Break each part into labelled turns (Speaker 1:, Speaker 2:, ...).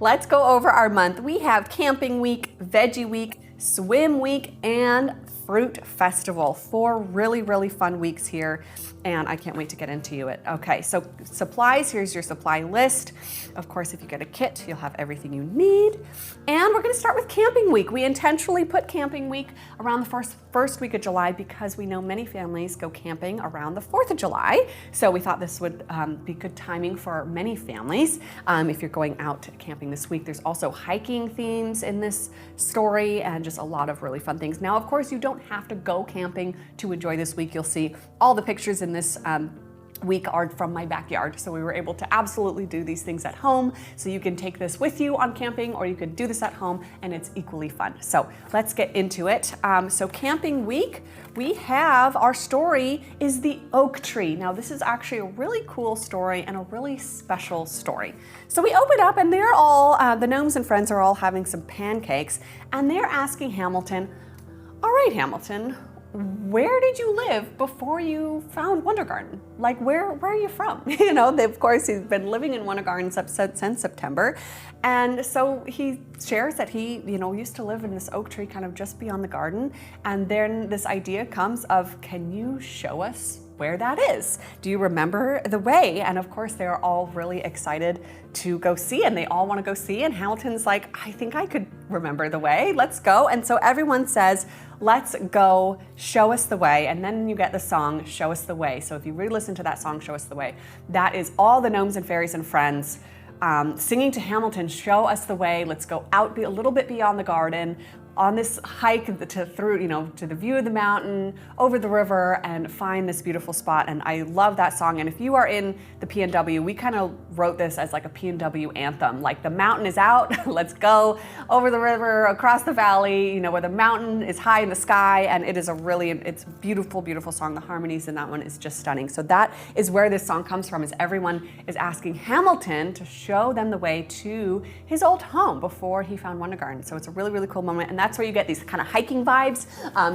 Speaker 1: let's go over our month. We have camping week, veggie week, swim week, and fruit festival. 4 really, really fun weeks here, and I can't wait to get into it. Okay, so supplies, here's your supply list. Of course, if you get a kit, you'll have everything you need. And we're gonna start with camping week. We intentionally put camping week around the first week of July because we know many families go camping around the 4th of July. So we thought this would be good timing for many families. If you're going out camping this week, there's also hiking themes in this story and just a lot of really fun things. Now, of course, you don't have to go camping to enjoy this week. You'll see all the pictures in this week are from my backyard. So we were able to absolutely do these things at home. So you can take this with you on camping, or you could do this at home, and it's equally fun. So let's get into it. So camping week, we have our story is the oak tree. Now this is actually a really cool story and a really special story. So we open up and they're all, the gnomes and friends are all having some pancakes, and they're asking Hamilton, all right, Hamilton, where did you live before you found Wondergarten? Like, where are you from? You know, of course, he's been living in Wondergarten since September. And so he shares that he, used to live in this oak tree kind of just beyond the garden. And then this idea comes of, can you show us where that is? Do you remember the way? And of course, they're all really excited to go see, and they all want to go see. And Hamilton's like, I think I could remember the way. Let's go. And so everyone says, let's go, show us the way. And then you get the song, Show Us the Way. So if you really listen to that song, Show Us the Way, that is all the gnomes and fairies and friends singing to Hamilton, show us the way. Let's go out, be a little bit beyond the garden, on this hike to the view of the mountain, over the river, and find this beautiful spot. And I love that song. And if you are in the PNW, we kind of wrote this as like a PNW anthem. Like, the mountain is out, let's go over the river, across the valley, where the mountain is high in the sky. And it is it's a beautiful, beautiful song. The harmonies in that one is just stunning. So that is where this song comes from, is everyone is asking Hamilton to show them the way to his old home before he found Wondergarten. So it's a really, really cool moment. And that's where you get these kind of hiking vibes.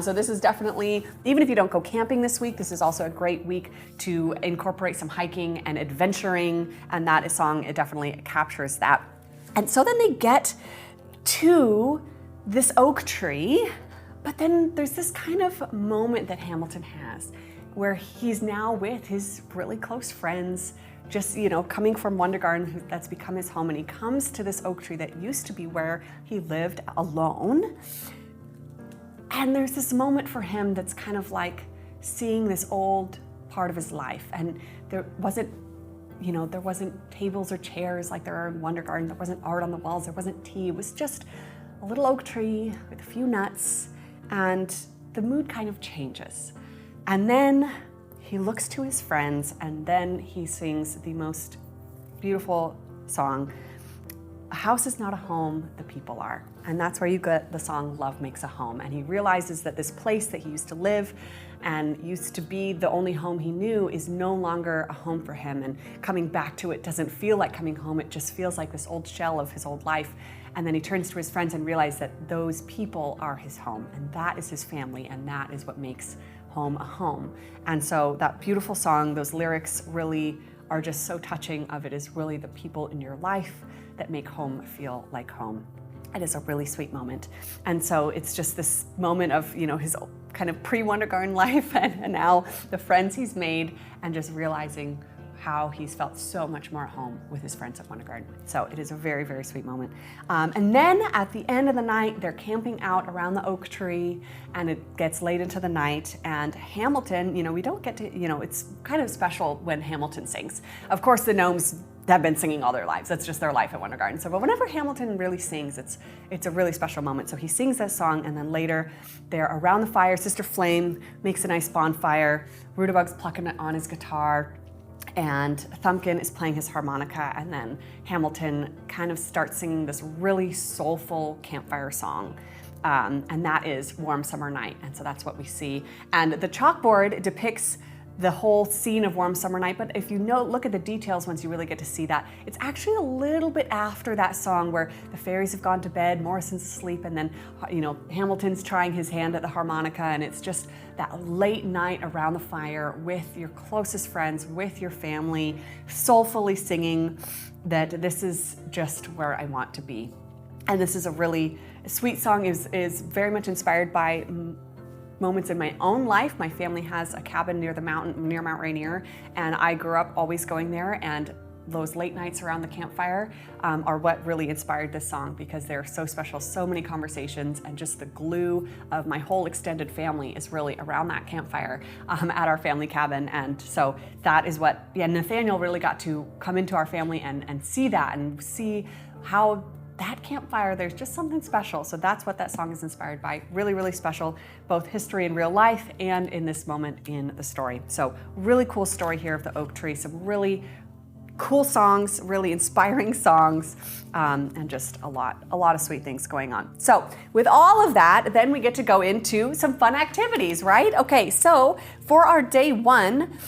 Speaker 1: So this is definitely, even if you don't go camping this week, this is also a great week to incorporate some hiking and adventuring. And that song, it definitely captures that. And so then they get to this oak tree, but then there's this kind of moment that Hamilton has where he's now with his really close friends, just, coming from Wondergarten, that's become his home, and he comes to this oak tree that used to be where he lived alone. And there's this moment for him that's kind of like seeing this old part of his life. And there wasn't tables or chairs like there are in Wondergarten. There wasn't art on the walls. There wasn't tea. It was just a little oak tree with a few nuts, and the mood kind of changes. And then he looks to his friends, and then he sings the most beautiful song, "A house is not a home, the people are." And that's where you get the song, Love Makes a Home. And he realizes that this place that he used to live and used to be the only home he knew is no longer a home for him. And coming back to it doesn't feel like coming home. It just feels like this old shell of his old life. And then he turns to his friends and realizes that those people are his home, and that is his family, and that is what makes home a home. And so that beautiful song, those lyrics really are just so touching. Of it is really the people in your life that make home feel like home. It is a really sweet moment. And so it's just this moment of, his kind of pre-Wondergarten life and now the friends he's made, and just realizing how he's felt so much more at home with his friends at Wondergarten. So it is a very, very sweet moment. And then at the end of the night, they're camping out around the oak tree, and it gets late into the night. And Hamilton, we don't get to, it's kind of special when Hamilton sings. Of course, the gnomes have been singing all their lives. That's just their life at Wondergarten. So, but whenever Hamilton really sings, it's a really special moment. So he sings this song, and then later they're around the fire. Sister Flame makes a nice bonfire. Rudabug's plucking on his guitar, and Thumbkin is playing his harmonica, and then Hamilton kind of starts singing this really soulful campfire song. And that is Warm Summer Night. And so that's what we see. And the chalkboard depicts the whole scene of Warm Summer Night, but if you look at the details once you really get to see that, it's actually a little bit after that song where the fairies have gone to bed, Morrison's asleep, and then Hamilton's trying his hand at the harmonica, and it's just that late night around the fire with your closest friends, with your family, soulfully singing that this is just where I want to be. And this is a really sweet song, is very much inspired by moments in my own life. My family has a cabin near the mountain, near Mount Rainier, and I grew up always going there, and those late nights around the campfire are what really inspired this song, because they're so special, so many conversations, and just the glue of my whole extended family is really around that campfire at our family cabin. And so that is what, Nathaniel really got to come into our family and see that, and see how that campfire, there's just something special. So that's what that song is inspired by. Really, really special, both history in real life and in this moment in the story. So really cool story here of the oak tree. Some really cool songs, really inspiring songs, and just a lot of sweet things going on. So with all of that, then we get to go into some fun activities, right? Okay, so for our day one,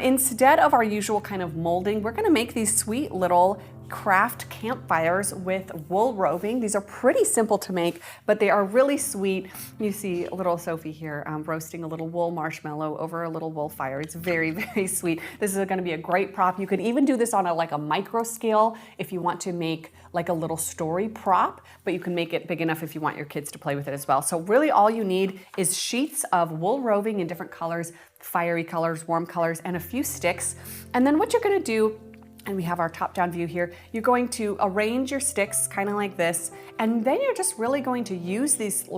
Speaker 1: instead of our usual kind of molding, we're gonna make these sweet little craft campfires with wool roving. These are pretty simple to make, but they are really sweet. You see little Sophie here roasting a little wool marshmallow over a little wool fire. It's very, very sweet. This is going to be a great prop. You could even do this on like a micro scale if you want to make like a little story prop, but you can make it big enough if you want your kids to play with it as well. So really all you need is sheets of wool roving in different colors, fiery colors, warm colors, and a few sticks. And then what you're going to do, and we have our top-down view here, you're going to arrange your sticks kind of like this, and then you're just really going to use these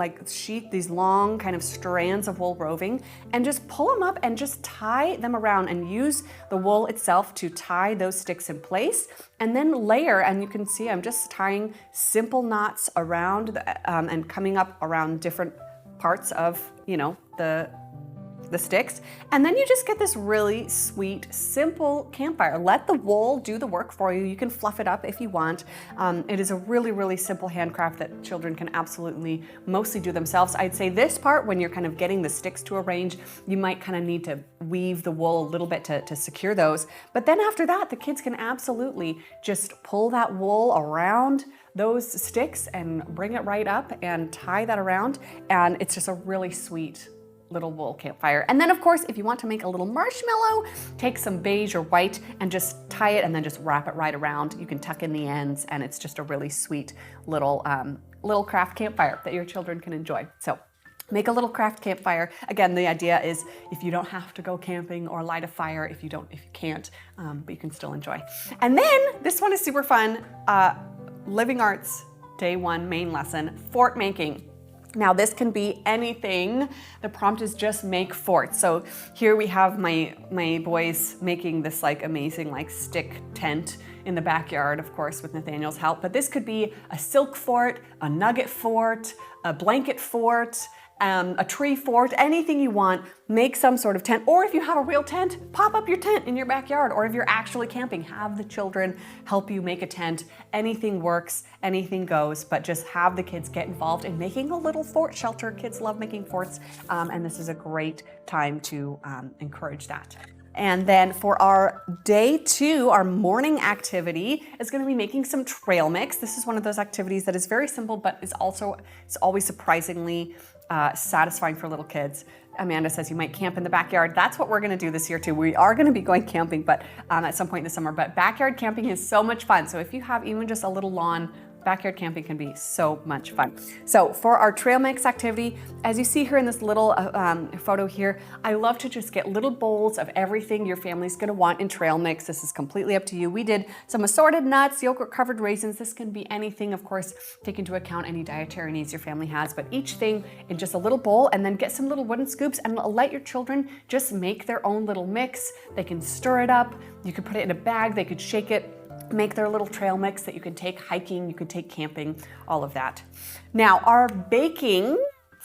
Speaker 1: these long kind of strands of wool roving, and just pull them up and just tie them around, and use the wool itself to tie those sticks in place, and then layer. And you can see I'm just tying simple knots around and coming up around different parts of the sticks, and then you just get this really sweet, simple campfire. Let the wool do the work for you. You can fluff it up if you want. It is a really, really simple handcraft that children can absolutely mostly do themselves. I'd say this part, when you're kind of getting the sticks to arrange, you might kind of need to weave the wool a little bit to secure those. But then after that, the kids can absolutely just pull that wool around those sticks and bring it right up and tie that around, and it's just a really sweet little wool campfire. And then of course, if you want to make a little marshmallow, take some beige or white and just tie it, and then just wrap it right around. You can tuck in the ends, and it's just a really sweet little craft campfire that your children can enjoy. So make a little craft campfire. Again, the idea is if you don't have to go camping or light a fire, if you can't, but you can still enjoy. And then this one is super fun. Living Arts Day 1 main lesson, fort making. Now this can be anything. The prompt is just make forts. So here we have my boys making this amazing stick tent in the backyard, of course, with Nathaniel's help. But this could be a silk fort, a nugget fort, a blanket fort, a tree fort, anything you want. Make some sort of tent, or if you have a real tent, pop up your tent in your backyard, or if you're actually camping, have the children help you make a tent. Anything works, anything goes, but just have the kids get involved in making a little fort shelter. Kids love making forts, and this is a great time to encourage that. And then for our day 2, our morning activity is going to be making some trail mix. This is one of those activities that is very simple, but it's always surprisingly satisfying for little kids. Amanda says you might camp in the backyard. That's what we're going to do this year too. We are going to be going camping, but at some point this summer. But backyard camping is so much fun. So if you have even just a little lawn, backyard camping can be so much fun. So for our trail mix activity, as you see here in this little photo here, I love to just get little bowls of everything your family's gonna want in trail mix. This is completely up to you. We did some assorted nuts, yogurt covered raisins. This can be anything, of course, take into account any dietary needs your family has, but each thing in just a little bowl, and then get some little wooden scoops and let your children just make their own little mix. They can stir it up. You could put it in a bag. They could shake it, make their little trail mix that you can take hiking, you could take camping, all of that. Now, our baking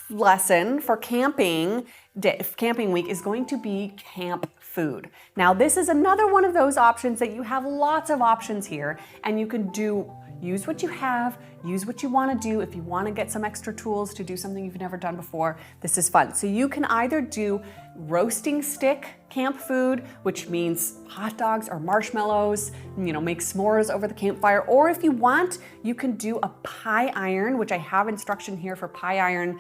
Speaker 1: lesson for camping week is going to be camp food. Now, this is another one of those options that you have lots of options here, and you can use what you have, use what you want to do. If you want to get some extra tools to do something you've never done before, this is fun. So you can either do roasting stick camp food, which means hot dogs or marshmallows, make s'mores over the campfire. Or if you want, you can do a pie iron, which I have instruction here for pie iron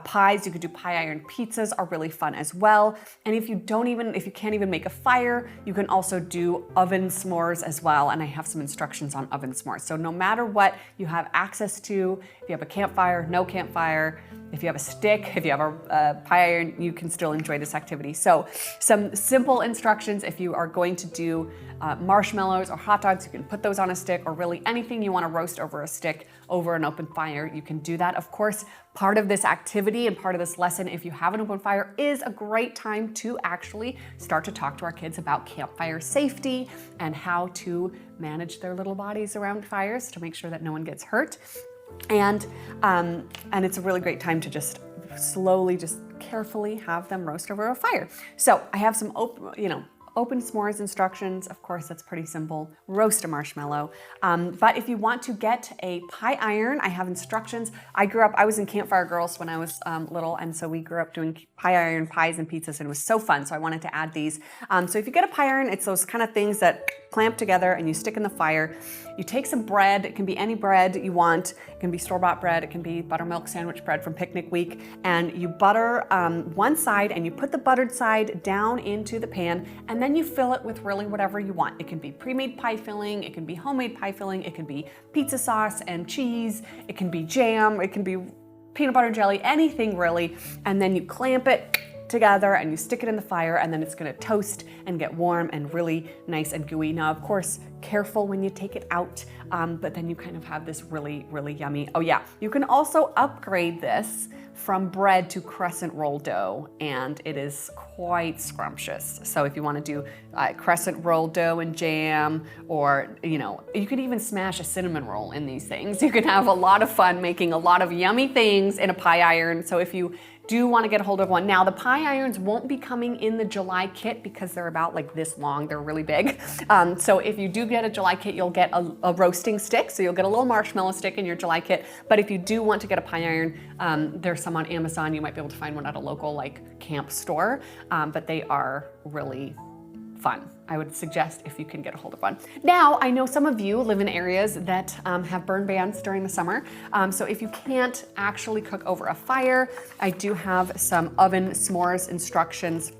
Speaker 1: pies. You could do pie iron pizzas, are really fun as well. And if you can't even make a fire, you can also do oven s'mores as well. And I have some instructions on oven s'mores. So no matter what you have access to, if you have a campfire, no campfire, if you have a stick, if you have a pie iron, you can still enjoy this activity. So some simple instructions. If you are going to do marshmallows or hot dogs, you can put those on a stick, or really anything you want to roast over a stick over an open fire, you can do that. Of course, part of this activity and part of this lesson, if you have an open fire, is a great time to actually start to talk to our kids about campfire safety and how to manage their little bodies around fires to make sure that no one gets hurt. And it's a really great time to just slowly, just carefully have them roast over a fire. So I have some open s'mores instructions. Of course, that's pretty simple. Roast a marshmallow. But if you want to get a pie iron, I have instructions. I was in Campfire Girls when I was little, and so we grew up doing pie iron pies and pizzas, and it was so fun. So I wanted to add these. So if you get a pie iron, it's those kind of things that clamp together and you stick in the fire. You take some bread. It can be any bread you want. It can be store-bought bread. It can be buttermilk sandwich bread from Picnic Week. And you butter one side, and you put the buttered side down into the pan, and then you fill it with really whatever you want. It can be pre-made pie filling. It can be homemade pie filling. It can be pizza sauce and cheese. It can be jam. It can be peanut butter jelly, anything really. And then you clamp it together and you stick it in the fire, and then it's gonna toast and get warm and really nice and gooey. Now, of course, careful when you take it out, but then you kind of have this really, really yummy. Oh yeah, you can also upgrade this from bread to crescent roll dough, and it is quite scrumptious. So if you wanna do crescent roll dough and jam, or you could even smash a cinnamon roll in these things. You can have a lot of fun making a lot of yummy things in a pie iron. So if you do want to get a hold of one. Now, the pie irons won't be coming in the July kit because they're about like this long. They're really big. So if you do get a July kit, you'll get a roasting stick. So you'll get a little marshmallow stick in your July kit. But if you do want to get a pie iron, there's some on Amazon. You might be able to find one at a local camp store. But they are really fun. I would suggest if you can get a hold of one. Now, I know some of you live in areas that have burn bans during the summer. So if you can't actually cook over a fire, I do have some oven s'mores instructions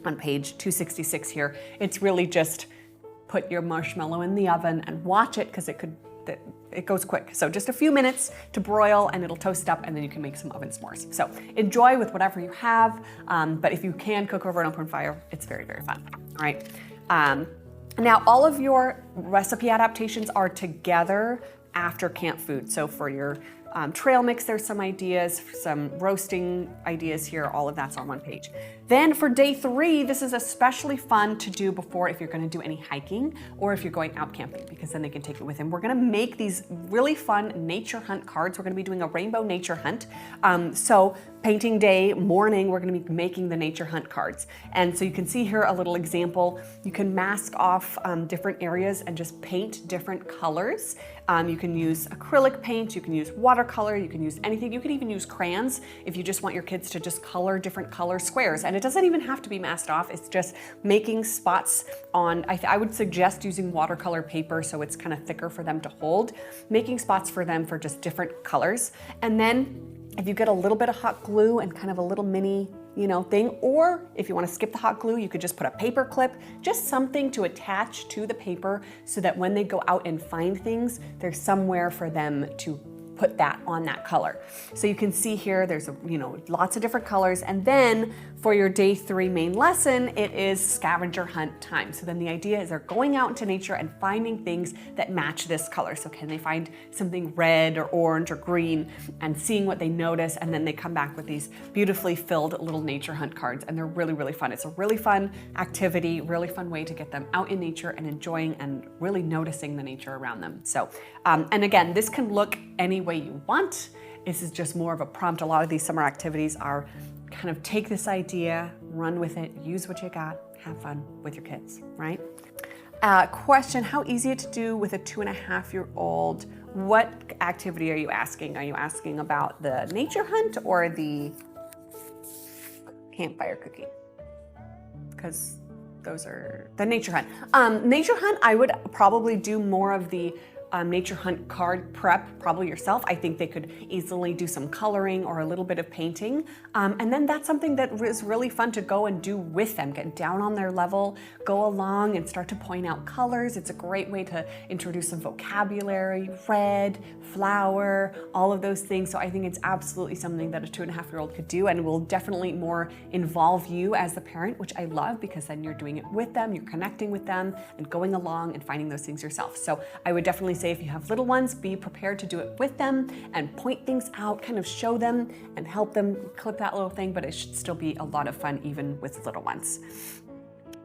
Speaker 1: on page 266 here. It's really just put your marshmallow in the oven and watch it, because it goes quick. So just a few minutes to broil and it'll toast up, and then you can make some oven s'mores. So enjoy with whatever you have, but if you can cook over an open fire, it's very, very fun. All right. Now all of your recipe adaptations are together after camp food. So for your trail mix, there's some ideas, some roasting ideas here, all of that's on one page. Then for day 3, this is especially fun to do before if you're gonna do any hiking or if you're going out camping, because then they can take it with them. We're gonna make these really fun nature hunt cards. We're gonna be doing a rainbow nature hunt. So painting day morning, we're gonna be making the nature hunt cards. And so you can see here a little example. You can mask off different areas and just paint different colors. You can use acrylic paint, you can use watercolor, you can use anything. You can even use crayons if you just want your kids to just color different color squares. And it doesn't even have to be masked off. It's just making spots on, I would suggest using watercolor paper so it's kind of thicker for them to hold, making spots for them for just different colors. And then if you get a little bit of hot glue and kind of a little mini thing, or if you want to skip the hot glue, you could just put a paper clip, just something to attach to the paper so that when they go out and find things, there's somewhere for them to put that on that color. So you can see here, there's lots of different colors. And then for your day 3 main lesson, it is scavenger hunt time. So then the idea is they're going out into nature and finding things that match this color. So can they find something red or orange or green, and seeing what they notice, and then they come back with these beautifully filled little nature hunt cards, and they're really, really fun. It's a really fun activity, really fun way to get them out in nature and enjoying and really noticing the nature around them. So, and again, this can look any way you want. This is just more of a prompt. A lot of these summer activities are kind of take this idea, run with it, use what you got, have fun with your kids, right? Question, how easy to do with a 2.5-year-old? What activity are you asking? Are you asking about the nature hunt or the campfire cooking? because those are the nature hunt. Nature hunt, I would probably do more of the nature hunt card prep, probably yourself. I think they could easily do some coloring or a little bit of painting. And then that's something that is really fun to go and do with them. Get down on their level, go along and start to point out colors. It's a great way to introduce some vocabulary, red, flower, all of those things. So I think it's absolutely something that a 2.5-year-old could do, and will definitely more involve you as the parent, which I love, because then you're doing it with them, you're connecting with them and going along and finding those things yourself. So I would definitely say, if you have little ones, be prepared to do it with them and point things out, kind of show them and help them clip that little thing, but it should still be a lot of fun even with little ones.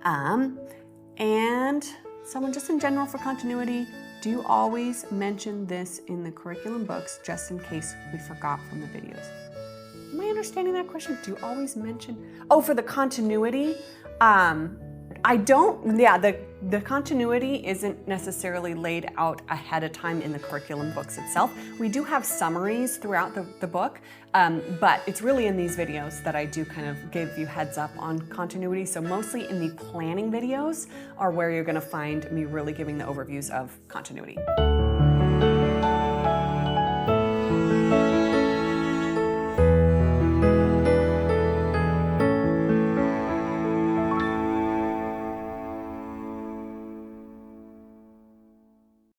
Speaker 1: And someone just in general for continuity, do you always mention this in the curriculum books just in case we forgot from the videos? Am I understanding that question? Do you always mention? Oh, for the continuity? I don't, yeah, the continuity isn't necessarily laid out ahead of time in the curriculum books itself. We do have summaries throughout the book, but it's really in these videos that I do kind of give you heads up on continuity. So mostly in the planning videos are where you're gonna find me really giving the overviews of continuity.